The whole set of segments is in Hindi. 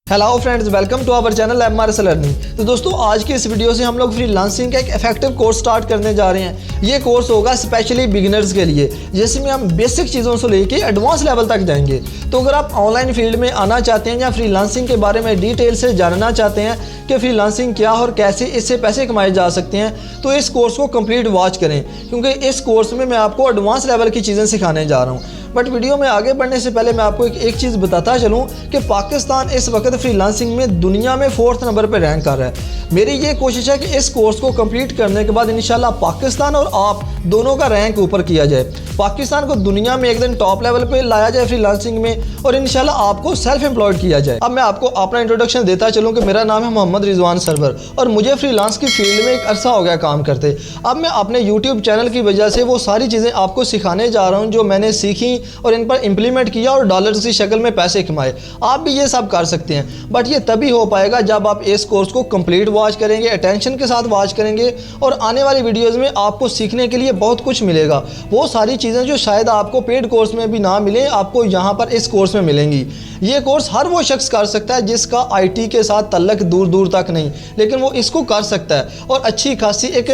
Hello friends, welcome to our channel MRS learning. तो दोस्तों, आज की इस वीडियो से हम लोग फ्रीलांसिंग का एक इफेक्टिव कोर्स स्टार्ट करने जा रहे हैं। ये कोर्स होगा स्पेशली बिगिनर्स के लिए, जिसमें हम बेसिक चीज़ों से लेके एडवांस लेवल तक जाएंगे। तो अगर आप ऑनलाइन फील्ड में आना चाहते हैं या फ्रीलांसिंग के बारे में डिटेल से जानना चाहते हैं कि फ्रीलांसिंग क्या और कैसे इससे पैसे कमाए जा सकते हैं, तो इस कोर्स को कंप्लीट वॉच करें, क्योंकि इस कोर्स में मैं आपको एडवांस लेवल की चीज़ें सिखाने जा रहा हूँ। बट वीडियो में आगे बढ़ने से पहले मैं आपको एक चीज़ बताता चलूँ कि पाकिस्तान इस वक्त फ्रीलांसिंग में दुनिया में 4th नंबर पर रैंक कर रहा है। मेरी ये कोशिश है कि इस कोर्स को कंप्लीट करने के बाद इंशाल्लाह पाकिस्तान और आप दोनों का रैंक ऊपर किया जाए, पाकिस्तान को दुनिया में एक दिन टॉप लेवल पे लाया जाए फ्रीलांसिंग में, और इंशाल्लाह आपको सेल्फ एम्प्लॉयड किया जाए। अब मैं आपको अपना इंट्रोडक्शन देता चलूँ कि मेरा नाम है मोहम्मद रिजवान सरवर और मुझे फ्रीलांस की फील्ड में एक अरसा हो गया काम करते। अब मैं अपने यूट्यूब चैनल की वजह से वो सारी चीज़ें आपको सिखाने जा रहा हूँ जो मैंने सीखी और इन पर इम्प्लीमेंट किया और डॉलर्स की शक्ल में पैसे कमाए। आप भी ये सब कर सकते हैं, बट ये तभी हो पाएगा जब आप इस कोर्स को कंप्लीट वॉच करेंगे, अटेंशन के साथ वॉच करेंगे, और आने वाली वीडियोस में आपको सीखने के लिए बहुत कुछ मिलेगा। वो सारी चीज़ें जो शायद आपको पेड कोर्स में भी ना मिले, आपको यहाँ पर इस कोर्स में मिलेंगी। ये कोर्स हर वो शख्स कर सकता है जिसका IT के साथ तल्लक दूर दूर तक नहीं, लेकिन वो इसको कर सकता है और अच्छी खासी एक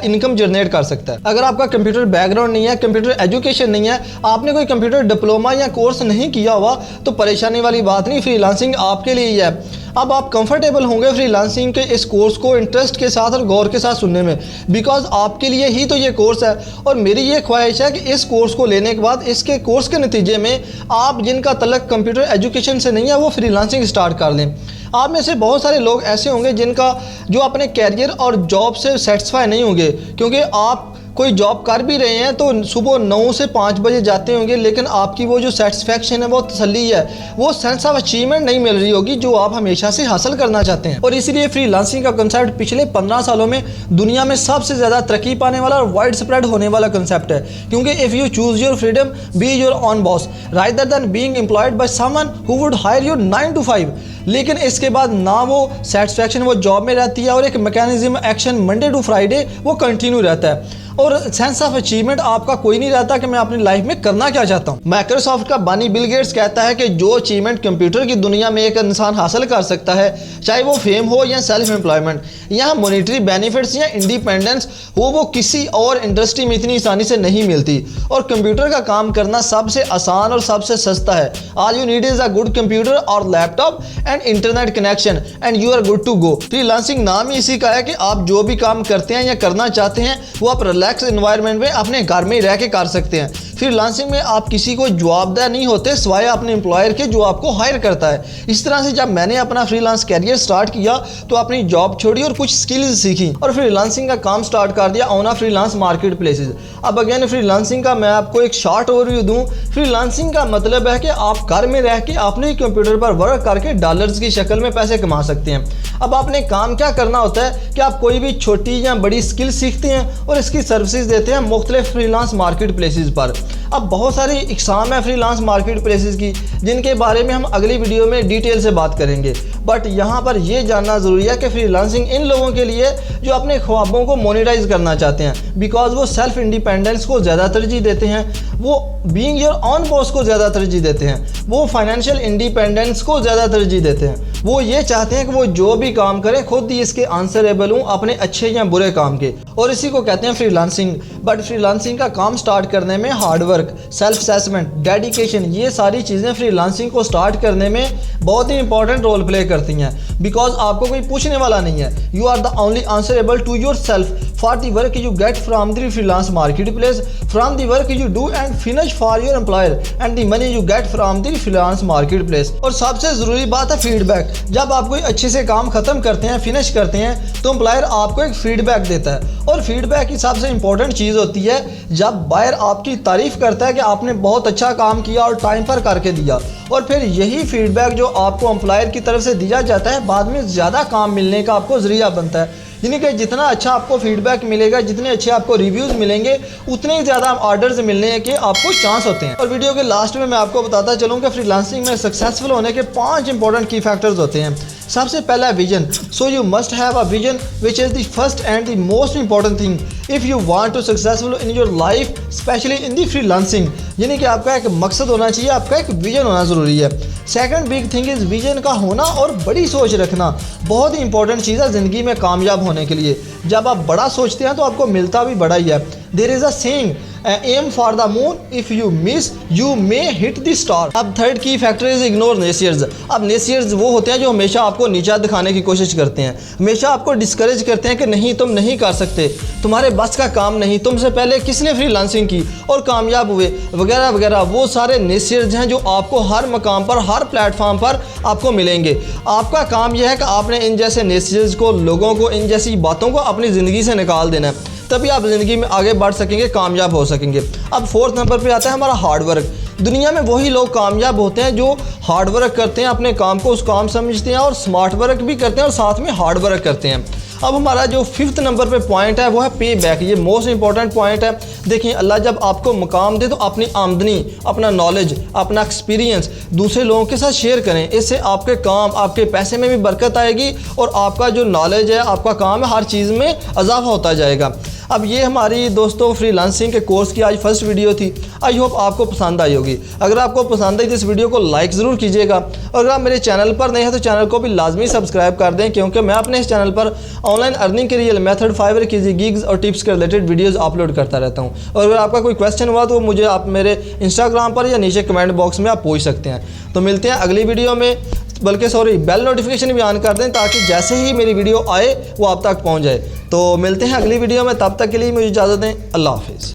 इनकम जनरेट कर सकता है। अगर आपका कंप्यूटर बैकग्राउंड नहीं है, कंप्यूटर एजुकेशन नहीं है, आपने कोई कंप्यूटर डिप्लोमा या कोर्स नहीं किया हुआ, तो परेशानी वाली बात नहीं, फ्रीलांसिंग आपके लिए ही है। अब आप कंफर्टेबल होंगे फ्रीलांसिंग के इस कोर्स को इंटरेस्ट के साथ और गौर के साथ सुनने में, बिकॉज आपके लिए ही तो ये कोर्स है। और मेरी ये ख्वाहिश है कि इस कोर्स को लेने के बाद, इसके कोर्स के नतीजे में, आप जिनका तल्लक कंप्यूटर एजुकेशन से नहीं है वो फ्रीलांसिंग स्टार्ट कर लें। आप में से बहुत सारे लोग ऐसे होंगे जिनका जो अपने कैरियर और जॉब से सेटिस्फाई नहीं होंगे, क्योंकि आप कोई जॉब कर भी रहे हैं तो सुबह 9 से 5 बजे जाते होंगे, लेकिन आपकी वो जो सेटिस्फैक्शन है, वो तसल्ली है, वो सेंस ऑफ अचीवमेंट नहीं मिल रही होगी जो आप हमेशा से हासिल करना चाहते हैं। और इसलिए फ्रीलांसिंग का कंसेप्ट पिछले 15 सालों में दुनिया में सबसे ज़्यादा तरक्की पाने वाला और वाइड स्प्रेड होने वाला कंसेप्ट है, क्योंकि if you choose your freedom, be your on boss rather than being employed by someone who would hire you 9 to 5। लेकिन इसके बाद ना वो सेटिस्फैक्शन वो जॉब में रहती है, और एक mechanism action Monday to Friday वो कंटिन्यू रहता है, और सेंस ऑफ अचीवमेंट आपका कोई नहीं रहता कि मैं अपनी लाइफ में करना क्या चाहता हूँ। माइक्रोसॉफ्ट का बानी बिल गेट्स कहता है कि जो अचीवमेंट कंप्यूटर की दुनिया में एक इंसान हासिल कर सकता है, चाहे वो फेम हो या सेल्फ एम्प्लॉयमेंट या मॉनेटरी बेनिफिट्स या इंडिपेंडेंस हो, वो किसी और इंडस्ट्री में इतनी आसानी से नहीं मिलती। और कंप्यूटर का काम करना सबसे आसान और सबसे सस्ता है। All you need is a good computer और laptop and internet connection and you are good to go. Freelancing नाम ही इसी का है कि आप जो भी काम करते हैं या करना चाहते हैं वो आप रिलैक्स एनवायरनमेंट में अपने घर में रह के कर सकते हैं। फ्रीलांसिंग में आप किसी को जवाबदेह नहीं होते सिवाय अपने एम्प्लॉयर के जो आपको हायर करता है। इस तरह से जब मैंने अपना फ्रीलांस कैरियर स्टार्ट किया तो अपनी जॉब छोड़ी और कुछ स्किल्स सीखी और फ्रीलांसिंग का काम स्टार्ट कर दिया ऑन फ्रीलांस मार्केट प्लेसेस। अब अगेन फ्रीलांसिंग का मैं आपको एक शॉर्ट ओवरव्यू दूं। फ्रीलांसिंग का मतलब है कि आप घर में रह के अपने कंप्यूटर पर वर्क करके डॉलर्स की शक्ल में पैसे कमा सकते हैं। अब आपने काम क्या करना होता है कि आप कोई भी छोटी या बड़ी स्किल सीखते हैं और इसकी सर्विसेज देते हैं मुख्तलिफ फ्रीलांस मार्केट प्लेसेस पर। अब बहुत सारी इकसाम है फ्रीलांस मार्केट प्लेसेस की, जिनके बारे में हम अगली वीडियो में डिटेल से बात करेंगे। बट यहाँ पर यह जानना ज़रूरी है कि फ्रीलांसिंग इन लोगों के लिए जो अपने ख्वाबों को मोनेटाइज करना चाहते हैं, बिकॉज वो सेल्फ इंडिपेंडेंस को ज़्यादा तरजीह देते हैं, वो बीइंग योर ऑन बॉस को ज़्यादा तरजीह देते हैं, वो फाइनेंशियल इंडिपेंडेंस को ज़्यादा तरजीह देते हैं। वो ये चाहते हैं कि वो जो भी काम करें खुद ही इसके आंसरेबल हूँ अपने अच्छे या बुरे काम के, और इसी को कहते हैं फ्रीलांसिंग। बट फ्रीलांसिंग का काम स्टार्ट करने में हार्डवर्क, सेल्फ असेसमेंट, डेडिकेशन, ये सारी चीज़ें फ्रीलांसिंग को स्टार्ट करने में बहुत ही इंपॉर्टेंट रोल प्ले करती हैं, बिकॉज आपको कोई पूछने वाला नहीं है। You are the only answerable to yourself for the work you get from the freelance marketplace, from the work you do and finish for your employer and the money you get from the freelance marketplace. और सबसे ज़रूरी बात है फीडबैक। जब आप कोई अच्छे से काम खत्म करते हैं, फिनिश करते हैं, तो एम्प्लॉयर आपको एक फीडबैक देता है, और फीडबैक की सबसे इंपॉर्टेंट चीज़ होती है जब बायर आपकी तारीफ करता है कि आपने बहुत अच्छा काम किया और टाइम पर करके दिया, और फिर यही फीडबैक जो आपको एम्प्लॉयर की तरफ से दिया जाता है बाद में ज़्यादा काम मिलने का आपको जरिया बनता है। यानी कि जितना अच्छा आपको फीडबैक मिलेगा, जितने अच्छे आपको रिव्यूज़ मिलेंगे, उतने ही ज़्यादा ऑर्डर्स मिलने के आपको चांस होते हैं। और वीडियो के लास्ट में मैं आपको बताता चलूँ कि फ्रीलांसिंग में सक्सेसफुल होने के 5 इंपॉर्टेंट की फैक्टर्स होते हैं। सबसे पहला vision. So you must have a vision which is the first and the most important thing. If you want to successful in your life specially in the freelancing, यानी कि आपका एक मकसद होना चाहिए, आपका एक विजन होना ज़रूरी है। Second big thing is vision का होना और बड़ी सोच रखना बहुत ही इंपॉर्टेंट चीज़ है ज़िंदगी में कामयाब होने के लिए। जब आप बड़ा सोचते हैं तो आपको मिलता भी बड़ा ही है। There is a saying aim for the moon, if you miss you may hit the star. अब थर्ड की फैक्टर इज इग्नोर नेसियर्स। अब नेसियर्स वो होते हैं जो हमेशा आपको नीचा दिखाने की कोशिश करते हैं, हमेशा आपको डिस्करेज करते हैं कि नहीं तुम नहीं कर सकते, तुम्हारे बस का काम नहीं, तुमसे पहले किसने फ्रीलांसिंग की और कामयाब हुए, वगैरह वगैरह। वो सारे नेसियर्स हैं जो आपको हर मकाम पर, हर प्लेटफॉर्म पर आपको मिलेंगे। आपका काम यह है कि आपने इन जैसे नेसियर्स को, लोगों को, इन जैसी बातों को अपनी ज़िंदगी से निकाल देना है, तभी आप ज़िंदगी में आगे बढ़ सकेंगे, कामयाब हो सकेंगे। अब फोर्थ नंबर पे आता है हमारा हार्ड वर्क। दुनिया में वही लोग कामयाब होते हैं जो हार्ड वर्क करते हैं, अपने काम को उस काम समझते हैं और स्मार्ट वर्क भी करते हैं और साथ में हार्ड वर्क करते हैं। अब हमारा जो फिफ्थ नंबर पे पॉइंट है वो है पे बैक। ये मोस्ट इंपॉर्टेंट पॉइंट है। देखिए, अल्लाह जब आपको मकाम दे तो अपनी आमदनी, अपना नॉलेज, अपना एक्सपीरियंस दूसरे लोगों के साथ शेयर करें। इससे आपके काम, आपके पैसे में भी बरकत आएगी और आपका जो नॉलेज है, आपका काम है, हर चीज़ में इजाफा होता जाएगा। अब ये हमारी दोस्तों फ्रीलांसिंग के कोर्स की आज फर्स्ट वीडियो थी। आई होप आपको पसंद आई होगी। अगर आपको पसंद आई तो इस वीडियो को लाइक ज़रूर कीजिएगा और अगर आप मेरे चैनल पर नए हैं तो चैनल को भी लाजमी सब्सक्राइब कर दें, क्योंकि मैं अपने इस चैनल पर ऑनलाइन अर्निंग के रियल मेथड, फाइवर की गिग्स और टिप्स के रिलेटेड वीडियोज़ अपलोड करता रहता हूँ। और अगर आपका कोई क्वेश्चन हुआ तो मुझे आप मेरे इंस्टाग्राम पर या नीचे कमेंट बॉक्स में आप पूछ सकते हैं। तो मिलते हैं अगली वीडियो में, बल्कि सॉरी बेल नोटिफिकेशन भी ऑन कर दें ताकि जैसे ही मेरी वीडियो आए वो आप तक पहुंच जाए। तो मिलते हैं अगली वीडियो में, तब तक के लिए मुझे इजाज़त दें। अल्लाह हाफिज़।